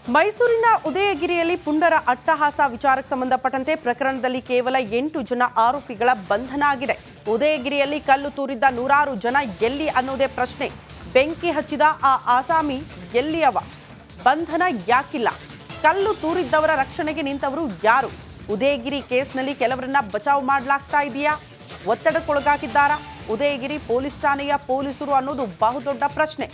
ಮೈಸೂರಿನ ಉದಯಗಿರಿಯಲ್ಲಿ ಪುಂಡರ ಅಟ್ಟಹಾಸ ವಿಚಾರಕ್ಕೆ ಸಂಬಂಧಪಟ್ಟಂತೆ ಪ್ರಕರಣದಲ್ಲಿ ಕೇವಲ 8 ಜನ ಆರೋಪಿಗಳ ಬಂಧನ ಆಗಿದೆ. ಉದಯಗಿರಿಯಲ್ಲಿ ಕಲ್ಲು ತೂರಿದ್ದ ನೂರಾರು ಜನ ಎಲ್ಲಿ ಅನ್ನೋದೇ ಪ್ರಶ್ನೆ. ಬೆಂಕಿ ಹಚ್ಚಿದ ಆ ಆಸಾಮಿ ಎಲ್ಲಿಯವ? ಬಂಧನ ಯಾಕಿಲ್ಲ? ಕಲ್ಲು ತೂರಿದ್ದವರ ರಕ್ಷಣೆಗೆ ನಿಂತವರು ಯಾರು? ಉದಯಗಿರಿ ಕೇಸ್ನಲ್ಲಿ ಕೆಲವರನ್ನ ಬಚಾವ್ ಮಾಡಲಾಗ್ತಾ ಇದೆಯಾ? ಒತ್ತಡಕ್ಕೊಳಗಾಗಿದ್ದಾರಾ ಉದಯಗಿರಿ ಪೊಲೀಸ್ ಠಾಣೆಯ ಪೊಲೀಸರು ಅನ್ನೋದು ಬಹುದೊಡ್ಡ ಪ್ರಶ್ನೆ.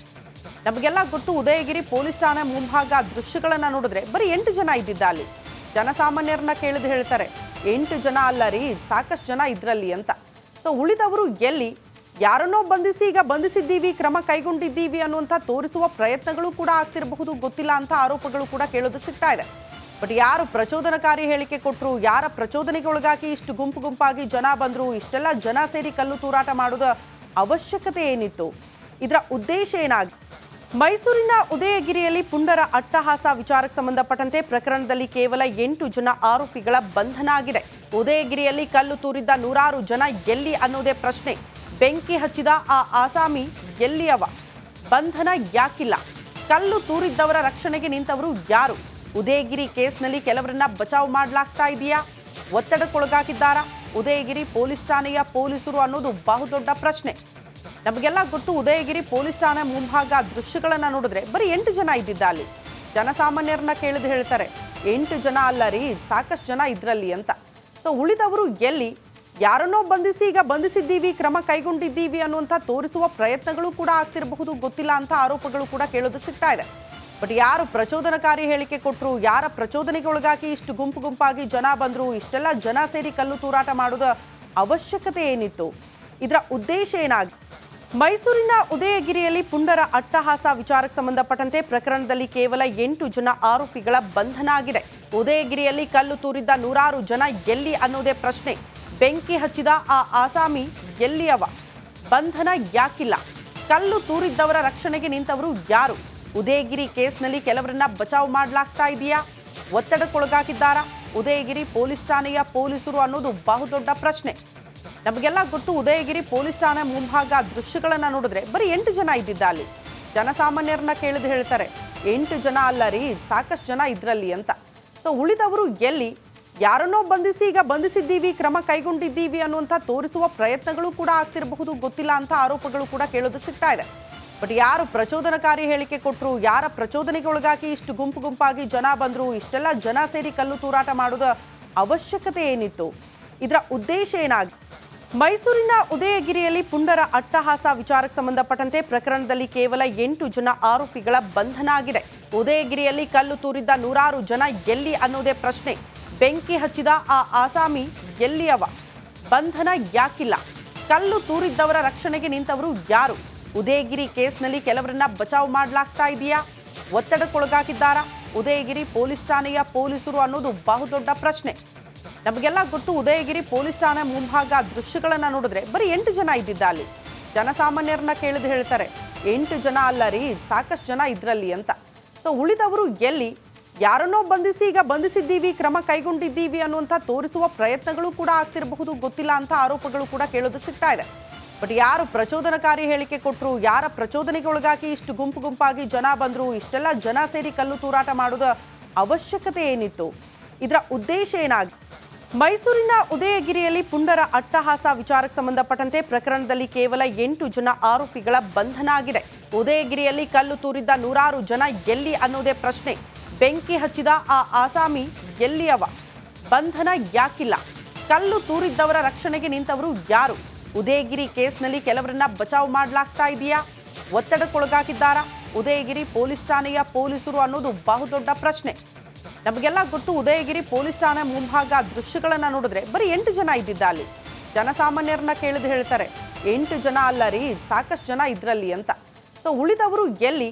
ನಮಗೆಲ್ಲ ಗೊತ್ತು, ಉದಯಗಿರಿ ಪೊಲೀಸ್ ಠಾಣೆ ಮುಂಭಾಗ ದೃಶ್ಯಗಳನ್ನ ನೋಡಿದ್ರೆ ಬರೀ 8 ಜನ ಇದ್ದಿದ್ದ ಅಲ್ಲಿ. ಜನಸಾಮಾನ್ಯರನ್ನ ಕೇಳಿದು ಹೇಳ್ತಾರೆ 8 ಜನ ಅಲ್ಲ ರೀ, ಸಾಕಷ್ಟು ಜನ ಇದ್ರಲ್ಲಿ ಅಂತ. ಸೊ ಉಳಿದವರು ಎಲ್ಲಿ? ಯಾರನ್ನೋ ಬಂಧಿಸಿ ಈಗ ಬಂಧಿಸಿದ್ದೀವಿ, ಕ್ರಮ ಕೈಗೊಂಡಿದ್ದೀವಿ ಅನ್ನುವಂಥ ತೋರಿಸುವ ಪ್ರಯತ್ನಗಳು ಕೂಡ ಆಗ್ತಿರಬಹುದು, ಗೊತ್ತಿಲ್ಲ ಅಂತ ಆರೋಪಗಳು ಕೂಡ ಕೇಳೋದಕ್ಕೆ ಸಿಗ್ತಾ ಇದೆ. ಬಟ್ ಯಾರು ಪ್ರಚೋದನಕಾರಿ ಹೇಳಿಕೆ ಕೊಟ್ಟರು, ಯಾರ ಪ್ರಚೋದನೆಗೆ ಒಳಗಾಗಿ ಇಷ್ಟು ಗುಂಪು ಗುಂಪಾಗಿ ಜನ ಬಂದರು, ಇಷ್ಟೆಲ್ಲ ಜನ ಸೇರಿ ಕಲ್ಲು ತೂರಾಟ ಮಾಡೋದ ಅವಶ್ಯಕತೆ ಏನಿತ್ತು? ಇದರ ಉದ್ದೇಶ ಏನಾಗಿ? ಮೈಸೂರಿನ ಉದಯಗಿರಿಯಲ್ಲಿ ಪುಂಡರ ಅಟ್ಟಹಾಸ ವಿಚಾರಕ್ಕೆ ಸಂಬಂಧಪಟ್ಟಂತೆ ಪ್ರಕರಣದಲ್ಲಿ ಕೇವಲ 8 ಜನ ಆರೋಪಿಗಳ ಬಂಧನ ಆಗಿದೆ. ಉದಯಗಿರಿಯಲ್ಲಿ ಕಲ್ಲು ತೂರಿದ್ದ ನೂರಾರು ಜನ ಎಲ್ಲಿ ಅನ್ನೋದೇ ಪ್ರಶ್ನೆ. ಬೆಂಕಿ ಹಚ್ಚಿದ ಆ ಆಸಾಮಿ ಎಲ್ಲಿಯವ? ಬಂಧನ ಯಾಕಿಲ್ಲ? ಕಲ್ಲು ತೂರಿದ್ದವರ ರಕ್ಷಣೆಗೆ ನಿಂತವರು ಯಾರು? ಉದಯಗಿರಿ ಕೇಸ್ನಲ್ಲಿ ಕೆಲವರನ್ನ ಬಚಾವ್ ಮಾಡಲಾಗ್ತಾ ಇದೆಯಾ? ಒತ್ತಡಕ್ಕೊಳಗಾಗಿದ್ದಾರಾ ಉದಯಗಿರಿ ಪೊಲೀಸ್ ಠಾಣೆಯ ಪೊಲೀಸರು ಅನ್ನೋದು ಬಹುದೊಡ್ಡ ಪ್ರಶ್ನೆ. ನಮಗೆಲ್ಲ ಗೊತ್ತು, ಉದಯಗಿರಿ ಪೊಲೀಸ್ ಠಾಣೆ ಮುಂಭಾಗ ದೃಶ್ಯಗಳನ್ನ ನೋಡಿದ್ರೆ ಬರೀ 8 ಜನ ಇದ್ದಿದ್ದ ಅಲ್ಲಿ. ಜನಸಾಮಾನ್ಯರನ್ನ ಕೇಳಿದು ಹೇಳ್ತಾರೆ 8 ಜನ ಅಲ್ಲ ರೀ, ಸಾಕಷ್ಟು ಜನ ಇದ್ರಲ್ಲಿ ಅಂತ. ಸೊ ಉಳಿದವರು ಎಲ್ಲಿ? ಯಾರನ್ನೋ ಬಂಧಿಸಿ ಈಗ ಬಂಧಿಸಿದ್ದೀವಿ, ಕ್ರಮ ಕೈಗೊಂಡಿದ್ದೀವಿ ಅನ್ನುವಂಥ ತೋರಿಸುವ ಪ್ರಯತ್ನಗಳು ಕೂಡ ಆಗ್ತಿರಬಹುದು, ಗೊತ್ತಿಲ್ಲ ಅಂತ ಆರೋಪಗಳು ಕೂಡ ಕೇಳೋದಕ್ಕೆ ಸಿಗ್ತಾ ಇದೆ. ಬಟ್ ಯಾರು ಪ್ರಚೋದನಕಾರಿ ಹೇಳಿಕೆ ಕೊಟ್ಟರು, ಯಾರ ಪ್ರಚೋದನೆಗೆ ಒಳಗಾಗಿ ಇಷ್ಟು ಗುಂಪು ಗುಂಪಾಗಿ ಜನ ಬಂದರು, ಇಷ್ಟೆಲ್ಲ ಜನ ಸೇರಿ ಕಲ್ಲು ತೂರಾಟ ಮಾಡೋದ ಅವಶ್ಯಕತೆ ಏನಿತ್ತು? ಇದರ ಉದ್ದೇಶ ಏನಾಗಿ? ಮೈಸೂರಿನ ಉದಯಗಿರಿಯಲ್ಲಿ ಪುಂಡರ ಅಟ್ಟಹಾಸ ವಿಚಾರಕ್ಕೆ ಸಂಬಂಧಪಟ್ಟಂತೆ ಪ್ರಕರಣದಲ್ಲಿ ಕೇವಲ 8 ಜನ ಆರೋಪಿಗಳ ಬಂಧನ ಆಗಿದೆ. ಉದಯಗಿರಿಯಲ್ಲಿ ಕಲ್ಲು ತೂರಿದ್ದ ನೂರಾರು ಜನ ಎಲ್ಲಿ ಅನ್ನೋದೇ ಪ್ರಶ್ನೆ. ಬೆಂಕಿ ಹಚ್ಚಿದ ಆ ಆಸಾಮಿ ಎಲ್ಲಿಯವ? ಬಂಧನ ಯಾಕಿಲ್ಲ? ಕಲ್ಲು ತೂರಿದ್ದವರ ರಕ್ಷಣೆಗೆ ನಿಂತವರು ಯಾರು? ಉದಯಗಿರಿ ಕೇಸ್ನಲ್ಲಿ ಕೆಲವರನ್ನ ಬಚಾವ್ ಮಾಡಲಾಗ್ತಾ ಇದೆಯಾ? ಒತ್ತಡಕ್ಕೊಳಗಾಗಿದ್ದಾರಾ ಉದಯಗಿರಿ ಪೊಲೀಸ್ ಠಾಣೆಯ ಪೊಲೀಸರು ಅನ್ನೋದು ಬಹುದೊಡ್ಡ ಪ್ರಶ್ನೆ. ನಮಗೆಲ್ಲ ಗೊತ್ತು, ಉದಯಗಿರಿ ಪೊಲೀಸ್ ಠಾಣೆ ಮುಂಭಾಗ ದೃಶ್ಯಗಳನ್ನ ನೋಡಿದ್ರೆ ಬರೀ 8 ಜನ ಇದ್ದಿದ್ದ ಅಲ್ಲಿ. ಜನಸಾಮಾನ್ಯರನ್ನ ಕೇಳಿದು ಹೇಳ್ತಾರೆ 8 ಜನ ಅಲ್ಲ ರೀ, ಸಾಕಷ್ಟು ಜನ ಇದ್ರಲ್ಲಿ ಅಂತ. ಸೊ ಉಳಿದವರು ಎಲ್ಲಿ? ಯಾರನ್ನೋ ಬಂಧಿಸಿ ಈಗ ಬಂಧಿಸಿದ್ದೀವಿ, ಕ್ರಮ ಕೈಗೊಂಡಿದ್ದೀವಿ ಅನ್ನುವಂಥ ತೋರಿಸುವ ಪ್ರಯತ್ನಗಳು ಕೂಡ ಆಗ್ತಿರಬಹುದು, ಗೊತ್ತಿಲ್ಲ ಅಂತ ಆರೋಪಗಳು ಕೂಡ ಕೇಳೋದಕ್ಕೆ ಸಿಗ್ತಾ ಇದೆ. ಬಟ್ ಯಾರು ಪ್ರಚೋದನಕಾರಿ ಹೇಳಿಕೆ ಕೊಟ್ಟರು, ಯಾರ ಪ್ರಚೋದನೆಗೆ ಒಳಗಾಗಿ ಇಷ್ಟು ಗುಂಪು ಗುಂಪಾಗಿ ಜನ ಬಂದರು, ಇಷ್ಟೆಲ್ಲ ಜನ ಸೇರಿ ಕಲ್ಲು ತೂರಾಟ ಮಾಡೋದ ಅವಶ್ಯಕತೆ ಏನಿತ್ತು? ಇದರ ಉದ್ದೇಶ ಏನಾಗಿ? ಮೈಸೂರಿನ ಉದಯಗಿರಿಯಲ್ಲಿ ಪುಂಡರ ಅಟ್ಟಹಾಸ ವಿಚಾರಕ್ಕೆ ಸಂಬಂಧಪಟ್ಟಂತೆ ಪ್ರಕರಣದಲ್ಲಿ ಕೇವಲ 8 ಜನ ಆರೋಪಿಗಳ ಬಂಧನ ಆಗಿದೆ. ಉದಯಗಿರಿಯಲ್ಲಿ ಕಲ್ಲು ತೂರಿದ್ದ ನೂರಾರು ಜನ ಎಲ್ಲಿ ಅನ್ನೋದೇ ಪ್ರಶ್ನೆ. ಬೆಂಕಿ ಹಚ್ಚಿದ ಆ ಆಸಾಮಿ ಎಲ್ಲಿಯವ? ಬಂಧನ ಯಾಕಿಲ್ಲ? ಕಲ್ಲು ತೂರಿದ್ದವರ ರಕ್ಷಣೆಗೆ ನಿಂತವರು ಯಾರು? ಉದಯಗಿರಿ ಕೇಸ್ನಲ್ಲಿ ಕೆಲವರನ್ನ ಬಚಾವ್ ಮಾಡಲಾಗ್ತಾ ಇದೆಯಾ? ಒತ್ತಡಕ್ಕೊಳಗಾಗಿದ್ದಾರಾ ಉದಯಗಿರಿ ಪೊಲೀಸ್ ಠಾಣೆಯ ಪೊಲೀಸರು ಅನ್ನೋದು ಬಹುದೊಡ್ಡ ಪ್ರಶ್ನೆ. ನಮಗೆಲ್ಲ ಗೊತ್ತು, ಉದಯಗಿರಿ ಪೊಲೀಸ್ ಠಾಣೆ ಮುಂಭಾಗ ದೃಶ್ಯಗಳನ್ನ ನೋಡಿದ್ರೆ ಬರೀ 8 ಜನ ಇದ್ದಿದ್ದ ಅಲ್ಲಿ. ಜನಸಾಮಾನ್ಯರನ್ನ ಕೇಳಿದು ಹೇಳ್ತಾರೆ 8 ಜನ ಅಲ್ಲ ರೀ, ಸಾಕಷ್ಟು ಜನ ಇದ್ರಲ್ಲಿ ಅಂತ. ಸೊ ಉಳಿದವರು ಎಲ್ಲಿ? ಯಾರನ್ನೋ ಬಂಧಿಸಿ ಈಗ ಬಂಧಿಸಿದ್ದೀವಿ, ಕ್ರಮ ಕೈಗೊಂಡಿದ್ದೀವಿ ಅನ್ನುವಂಥ ತೋರಿಸುವ ಪ್ರಯತ್ನಗಳು ಕೂಡ ಆಗ್ತಿರಬಹುದು, ಗೊತ್ತಿಲ್ಲ ಅಂತ ಆರೋಪಗಳು ಕೂಡ ಕೇಳೋದಕ್ಕೆ ಸಿಗ್ತಾ ಇದೆ. ಬಟ್ ಯಾರು ಪ್ರಚೋದನಕಾರಿ ಹೇಳಿಕೆ ಕೊಟ್ಟರು, ಯಾರ ಪ್ರಚೋದನೆಗೆ ಒಳಗಾಗಿ ಇಷ್ಟು ಗುಂಪು ಗುಂಪಾಗಿ ಜನ ಬಂದರು, ಇಷ್ಟೆಲ್ಲ ಜನ ಸೇರಿ ಕಲ್ಲು ತೂರಾಟ ಮಾಡೋದ ಅವಶ್ಯಕತೆ ಏನಿತ್ತು? ಇದರ ಉದ್ದೇಶ ಏನಾಗಿ? ಮೈಸೂರಿನ ಉದಯಗಿರಿಯಲ್ಲಿ ಪುಂಡರ ಅಟ್ಟಹಾಸ ವಿಚಾರಕ್ಕೆ ಸಂಬಂಧಪಟ್ಟಂತೆ ಪ್ರಕರಣದಲ್ಲಿ ಕೇವಲ 8 ಜನ ಆರೋಪಿಗಳ ಬಂಧನ ಆಗಿದೆ. ಉದಯಗಿರಿಯಲ್ಲಿ ಕಲ್ಲು ತೂರಿದ್ದ ನೂರಾರು ಜನ ಎಲ್ಲಿ ಅನ್ನೋದೇ ಪ್ರಶ್ನೆ. ಬೆಂಕಿ ಹಚ್ಚಿದ ಆ ಆಸಾಮಿ ಎಲ್ಲಿಯವ? ಬಂಧನ ಯಾಕಿಲ್ಲ? ಕಲ್ಲು ತೂರಿದ್ದವರ ರಕ್ಷಣೆಗೆ ನಿಂತವರು ಯಾರು? ಉದಯಗಿರಿ ಕೇಸ್ನಲ್ಲಿ ಕೆಲವರನ್ನ ಬಚಾವ್ ಮಾಡಲಾಗ್ತಾ ಇದೆಯಾ? ಒತ್ತಡಕ್ಕೊಳಗಾಗಿದ್ದಾರಾ ಉದಯಗಿರಿ ಪೊಲೀಸ್ ಠಾಣೆಯ ಪೊಲೀಸರು ಅನ್ನೋದು ಬಹುದೊಡ್ಡ ಪ್ರಶ್ನೆ. ನಮಗೆಲ್ಲ ಗೊತ್ತು, ಉದಯಗಿರಿ ಪೊಲೀಸ್ ಠಾಣೆ ಮುಂಭಾಗ ದೃಶ್ಯಗಳನ್ನ ನೋಡಿದ್ರೆ ಬರೀ 8 ಜನ ಇದ್ದಿದ್ದ ಅಲ್ಲಿ. ಜನಸಾಮಾನ್ಯರನ್ನ ಕೇಳಿದು ಹೇಳ್ತಾರೆ 8 ಜನ ಅಲ್ಲ ರೀ, ಸಾಕಷ್ಟು ಜನ ಇದ್ರಲ್ಲಿ ಅಂತ. ಸೊ ಉಳಿದವರು ಎಲ್ಲಿ?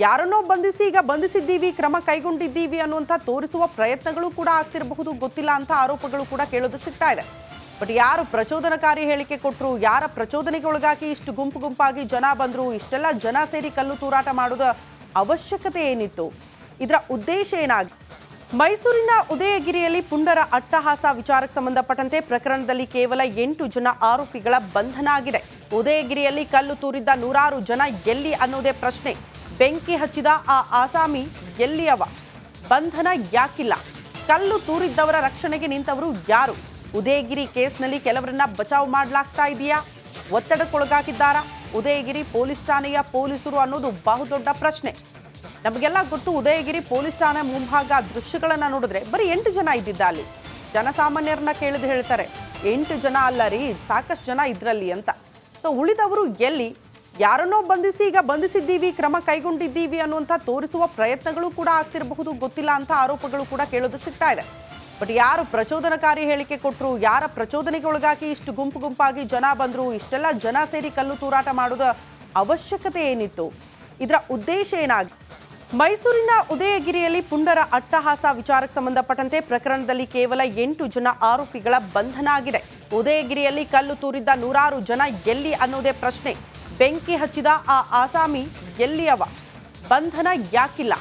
ಯಾರನ್ನೋ ಬಂಧಿಸಿ ಈಗ ಬಂಧಿಸಿದ್ದೀವಿ, ಕ್ರಮ ಕೈಗೊಂಡಿದ್ದೀವಿ ಅನ್ನುವಂಥ ತೋರಿಸುವ ಪ್ರಯತ್ನಗಳು ಕೂಡ ಆಗ್ತಿರಬಹುದು, ಗೊತ್ತಿಲ್ಲ ಅಂತ ಆರೋಪಗಳು ಕೂಡ ಕೇಳೋದಕ್ಕೆ ಸಿಗ್ತಾ ಇದೆ. ಬಟ್ ಯಾರು ಪ್ರಚೋದನಕಾರಿ ಹೇಳಿಕೆ ಕೊಟ್ಟರು, ಯಾರ ಪ್ರಚೋದನೆಗೆ ಒಳಗಾಗಿ ಇಷ್ಟು ಗುಂಪು ಗುಂಪಾಗಿ ಜನ ಬಂದರು, ಇಷ್ಟೆಲ್ಲ ಜನ ಸೇರಿ ಕಲ್ಲು ತೂರಾಟ ಮಾಡೋದ ಅವಶ್ಯಕತೆ ಏನಿತ್ತು? ಇದರ ಉದ್ದೇಶ ಏನಾಗಿ? ಮೈಸೂರಿನ ಉದಯಗಿರಿಯಲ್ಲಿ ಪುಂಡರ ಅಟ್ಟಹಾಸ ವಿಚಾರಕ್ಕೆ ಸಂಬಂಧಪಟ್ಟಂತೆ ಪ್ರಕರಣದಲ್ಲಿ ಕೇವಲ 8 ಜನ ಆರೋಪಿಗಳ ಬಂಧನ ಆಗಿದೆ. ಉದಯಗಿರಿಯಲ್ಲಿ ಕಲ್ಲು ತೂರಿದ್ದ ನೂರಾರು ಜನ ಎಲ್ಲಿ ಅನ್ನೋದೇ ಪ್ರಶ್ನೆ. ಬೆಂಕಿ ಹಚ್ಚಿದ ಆ ಆಸಾಮಿ ಎಲ್ಲಿಯವ? ಬಂಧನ ಯಾಕಿಲ್ಲ? ಕಲ್ಲು ತೂರಿದ್ದವರ ರಕ್ಷಣೆಗೆ ನಿಂತವರು ಯಾರು? ಉದಯಗಿರಿ ಕೇಸ್ನಲ್ಲಿ ಕೆಲವರನ್ನ ಬಚಾವ್ ಮಾಡಲಾಗ್ತಾ ಇದೆಯಾ? ಒತ್ತಡಕ್ಕೊಳಗಾಗಿದ್ದಾರಾ ಉದಯಗಿರಿ ಪೊಲೀಸ್ ಠಾಣೆಯ ಪೊಲೀಸರು ಅನ್ನೋದು ಬಹುದೊಡ್ಡ ಪ್ರಶ್ನೆ. ನಮಗೆಲ್ಲ ಗೊತ್ತು, ಉದಯಗಿರಿ ಪೊಲೀಸ್ ಠಾಣೆ ಮುಂಭಾಗ ದೃಶ್ಯಗಳನ್ನ ನೋಡಿದ್ರೆ ಬರೀ 8 ಜನ ಇದ್ದಿದ್ದ ಅಲ್ಲಿ. ಜನಸಾಮಾನ್ಯರನ್ನ ಕೇಳಿದು ಹೇಳ್ತಾರೆ 8 ಜನ ಅಲ್ಲ ರೀ, ಸಾಕಷ್ಟು ಜನ ಇದ್ರಲ್ಲಿ ಅಂತ. ಸೊ ಉಳಿದವರು ಎಲ್ಲಿ? ಯಾರನ್ನೋ ಬಂಧಿಸಿ ಈಗ ಬಂಧಿಸಿದ್ದೀವಿ, ಕ್ರಮ ಕೈಗೊಂಡಿದ್ದೀವಿ ಅನ್ನುವಂಥ ತೋರಿಸುವ ಪ್ರಯತ್ನಗಳು ಕೂಡ ಆಗ್ತಿರಬಹುದು, ಗೊತ್ತಿಲ್ಲ ಅಂತ ಆರೋಪಗಳು ಕೂಡ ಕೇಳೋದಕ್ಕೆ ಸಿಗ್ತಾ ಇದೆ. ಬಟ್ ಯಾರು ಪ್ರಚೋದನಕಾರಿ ಹೇಳಿಕೆ ಕೊಟ್ಟರು, ಯಾರ ಪ್ರಚೋದನೆಗೆ ಒಳಗಾಗಿ ಇಷ್ಟು ಗುಂಪು ಗುಂಪಾಗಿ ಜನ ಬಂದರು, ಇಷ್ಟೆಲ್ಲ ಜನ ಸೇರಿ ಕಲ್ಲು ತೂರಾಟ ಮಾಡೋದ ಅವಶ್ಯಕತೆ ಏನಿತ್ತು? ಇದರ ಉದ್ದೇಶ ಏನಾಗಿ? ಮೈಸೂರಿನ ಉದಯಗಿರಿಯಲ್ಲಿ ಪುಂಡರ ಅಟ್ಟಹಾಸ ವಿಚಾರಕ್ಕೆ ಸಂಬಂಧಪಟ್ಟಂತೆ ಪ್ರಕರಣದಲ್ಲಿ ಕೇವಲ 8 ಜನ ಆರೋಪಿಗಳ ಬಂಧನ ಆಗಿದೆ. ಉದಯಗಿರಿಯಲ್ಲಿ ಕಲ್ಲು ತೂರಿದ್ದ ನೂರಾರು ಜನ ಎಲ್ಲಿ ಅನ್ನೋದೇ ಪ್ರಶ್ನೆ. ಬೆಂಕಿ ಹಚ್ಚಿದ ಆ ಆಸಾಮಿ ಎಲ್ಲಿಯವ? ಬಂಧನ ಯಾಕಿಲ್ಲ?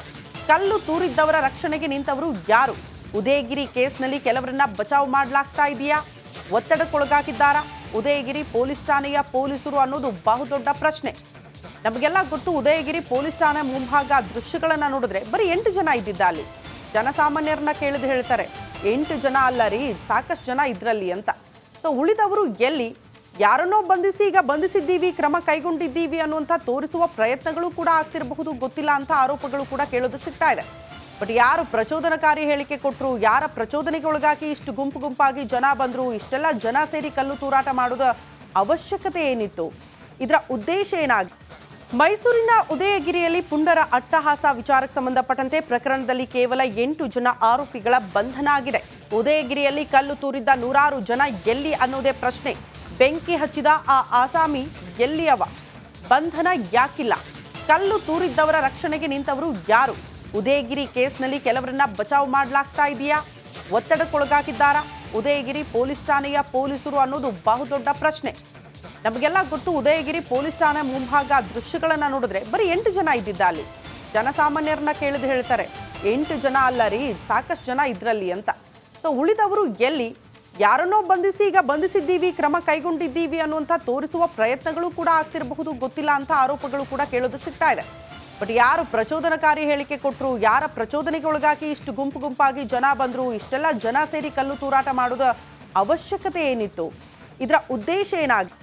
ಕಲ್ಲು ತೂರಿದ್ದವರ ರಕ್ಷಣೆಗೆ ನಿಂತವರು ಯಾರು? ಉದಯಗಿರಿ ಕೇಸ್ನಲ್ಲಿ ಕೆಲವರನ್ನ ಬಚಾವ್ ಮಾಡಲಾಗ್ತಾ ಇದೆಯಾ? ಒತ್ತಡಕ್ಕೊಳಗಾಗಿದ್ದಾರಾ ಉದಯಗಿರಿ ಪೊಲೀಸ್ ಠಾಣೆಯ ಪೊಲೀಸರು ಅನ್ನೋದು ಬಹುದೊಡ್ಡ ಪ್ರಶ್ನೆ. ನಮಗೆಲ್ಲ ಗೊತ್ತು, ಉದಯಗಿರಿ ಪೊಲೀಸ್ ಠಾಣೆ ಮುಂಭಾಗ ದೃಶ್ಯಗಳನ್ನ ನೋಡಿದ್ರೆ ಬರೀ 8 ಜನ ಇದ್ದಿದ್ದ ಅಲ್ಲಿ. ಜನಸಾಮಾನ್ಯರನ್ನ ಕೇಳಿದು ಹೇಳ್ತಾರೆ 8 ಜನ ಅಲ್ಲ ರೀ, ಸಾಕಷ್ಟು ಜನ ಇದ್ರಲ್ಲಿ ಅಂತ. ಸೊ ಉಳಿದವರು ಎಲ್ಲಿ? ಯಾರನ್ನೋ ಬಂಧಿಸಿ ಈಗ ಬಂಧಿಸಿದ್ದೀವಿ, ಕ್ರಮ ಕೈಗೊಂಡಿದ್ದೀವಿ ಅನ್ನುವಂಥ ತೋರಿಸುವ ಪ್ರಯತ್ನಗಳು ಕೂಡ ಆಗ್ತಿರಬಹುದು, ಗೊತ್ತಿಲ್ಲ ಅಂತ ಆರೋಪಗಳು ಕೂಡ ಕೇಳೋದಕ್ಕೆ ಸಿಗ್ತಾ ಇದೆ. ಬಟ್ ಯಾರು ಪ್ರಚೋದನಕಾರಿ ಹೇಳಿಕೆ ಕೊಟ್ಟರು, ಯಾರ ಪ್ರಚೋದನೆಗೆ ಒಳಗಾಗಿ ಇಷ್ಟು ಗುಂಪು ಗುಂಪಾಗಿ ಜನ ಬಂದರು, ಇಷ್ಟೆಲ್ಲ ಜನ ಸೇರಿ ಕಲ್ಲು ತೂರಾಟ ಮಾಡೋದ ಅವಶ್ಯಕತೆ ಏನಿತ್ತು? ಇದರ ಉದ್ದೇಶ ಏನಾಗಿ? ಮೈಸೂರಿನ ಉದಯಗಿರಿಯಲ್ಲಿ ಪುಂಡರ ಅಟ್ಟಹಾಸ ವಿಚಾರಕ್ಕೆ ಸಂಬಂಧಪಟ್ಟಂತೆ ಪ್ರಕರಣದಲ್ಲಿ ಕೇವಲ 8 ಜನ ಆರೋಪಿಗಳ ಬಂಧನ ಆಗಿದೆ. ಉದಯಗಿರಿಯಲ್ಲಿ ಕಲ್ಲು ತೂರಿದ್ದ ನೂರಾರು ಜನ ಎಲ್ಲಿ ಅನ್ನೋದೇ ಪ್ರಶ್ನೆ. ಬೆಂಕಿ ಹಚ್ಚಿದ ಆ ಆಸಾಮಿ ಎಲ್ಲಿಯವ? ಬಂಧನ ಯಾಕಿಲ್ಲ? ಕಲ್ಲು ತೂರಿದ್ದವರ ರಕ್ಷಣೆಗೆ ನಿಂತವರು ಯಾರು? ಉದಯಗಿರಿ ಕೇಸ್ನಲ್ಲಿ ಕೆಲವರನ್ನ ಬಚಾವ್ ಮಾಡಲಾಗ್ತಾ ಇದೆಯಾ? ಒತ್ತಡಕ್ಕೊಳಗಾಗಿದ್ದಾರಾ ಉದಯಗಿರಿ ಪೊಲೀಸ್ ಠಾಣೆಯ ಪೊಲೀಸರು ಅನ್ನೋದು ಬಹುದೊಡ್ಡ ಪ್ರಶ್ನೆ. ನಮಗೆಲ್ಲ ಗೊತ್ತು, ಉದಯಗಿರಿ ಪೊಲೀಸ್ ಠಾಣೆ ಮುಂಭಾಗ ದೃಶ್ಯಗಳನ್ನ ನೋಡಿದ್ರೆ ಬರೀ 8 ಜನ ಇದ್ದಿದ್ದ ಅಲ್ಲಿ. ಜನಸಾಮಾನ್ಯರನ್ನ ಕೇಳಿದು ಹೇಳ್ತಾರೆ 8 ಜನ ಅಲ್ಲ ರೀ, ಸಾಕಷ್ಟು ಜನ ಇದ್ರಲ್ಲಿ ಅಂತ. ಸೊ ಉಳಿದವರು ಎಲ್ಲಿ? ಯಾರನ್ನೋ ಬಂಧಿಸಿ ಈಗ ಬಂಧಿಸಿದ್ದೀವಿ, ಕ್ರಮ ಕೈಗೊಂಡಿದ್ದೀವಿ ಅನ್ನುವಂಥ ತೋರಿಸುವ ಪ್ರಯತ್ನಗಳು ಕೂಡ ಆಗ್ತಿರಬಹುದು, ಗೊತ್ತಿಲ್ಲ ಅಂತ ಆರೋಪಗಳು ಕೂಡ ಕೇಳೋದಕ್ಕೆ ಸಿಗ್ತಾ ಇದೆ. ಬಟ್ ಯಾರು ಪ್ರಚೋದನಕಾರಿ ಹೇಳಿಕೆ ಕೊಟ್ಟರು, ಯಾರ ಪ್ರಚೋದನೆಗೆ ಒಳಗಾಗಿ ಇಷ್ಟು ಗುಂಪು ಗುಂಪಾಗಿ ಜನ ಬಂದರು, ಇಷ್ಟೆಲ್ಲ ಜನ ಸೇರಿ ಕಲ್ಲು ತೂರಾಟ ಮಾಡೋದ ಅವಶ್ಯಕತೆ ಏನಿತ್ತು? ಇದರ ಉದ್ದೇಶ ಏನಾಗಿ?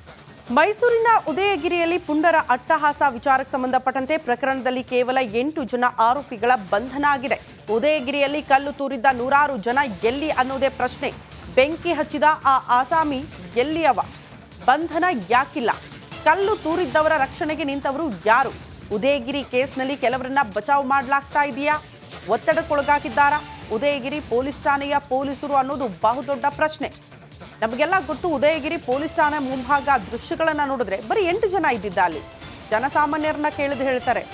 ಮೈಸೂರಿನ ಉದಯಗಿರಿಯಲ್ಲಿ ಪುಂಡರ ಅಟ್ಟಹಾಸ ವಿಚಾರಕ್ಕೆ ಸಂಬಂಧಪಟ್ಟಂತೆ ಪ್ರಕರಣದಲ್ಲಿ ಕೇವಲ 8 ಜನ ಆರೋಪಿಗಳ ಬಂಧನ ಆಗಿದೆ. ಉದಯಗಿರಿಯಲ್ಲಿ ಕಲ್ಲು ತೂರಿದ್ದ ನೂರಾರು ಜನ ಎಲ್ಲಿ ಅನ್ನೋದೇ ಪ್ರಶ್ನೆ. ಬೆಂಕಿ ಹಚ್ಚಿದ ಆ ಆಸಾಮಿ ಎಲ್ಲಿಯವ? ಬಂಧನ ಯಾಕಿಲ್ಲ? ಕಲ್ಲು ತೂರಿದ್ದವರ ರಕ್ಷಣೆಗೆ ನಿಂತವರು ಯಾರು? ಉದಯಗಿರಿ ಕೇಸ್ನಲ್ಲಿ ಕೆಲವರನ್ನ ಬಚಾವ್ ಮಾಡಲಾಗ್ತಾ ಇದೆಯಾ? ಒತ್ತಡಕ್ಕೊಳಗಾಗಿದ್ದಾರಾ ಉದಯಗಿರಿ ಪೊಲೀಸ್ ಠಾಣೆಯ ಪೊಲೀಸರು ಅನ್ನೋದು ಬಹುದೊಡ್ಡ ಪ್ರಶ್ನೆ. ನಮಗೆಲ್ಲ ಗೊತ್ತು, ಉದಯಗಿರಿ ಪೊಲೀಸ್ ಠಾಣೆ ಮುಂಭಾಗ ದೃಶ್ಯಗಳನ್ನ ನೋಡಿದ್ರೆ ಬರೀ 8 ಜನ ಇದ್ದಿದ್ದ ಅಲ್ಲಿ. ಜನಸಾಮಾನ್ಯರನ್ನ ಕೇಳಿದು ಹೇಳ್ತಾರೆ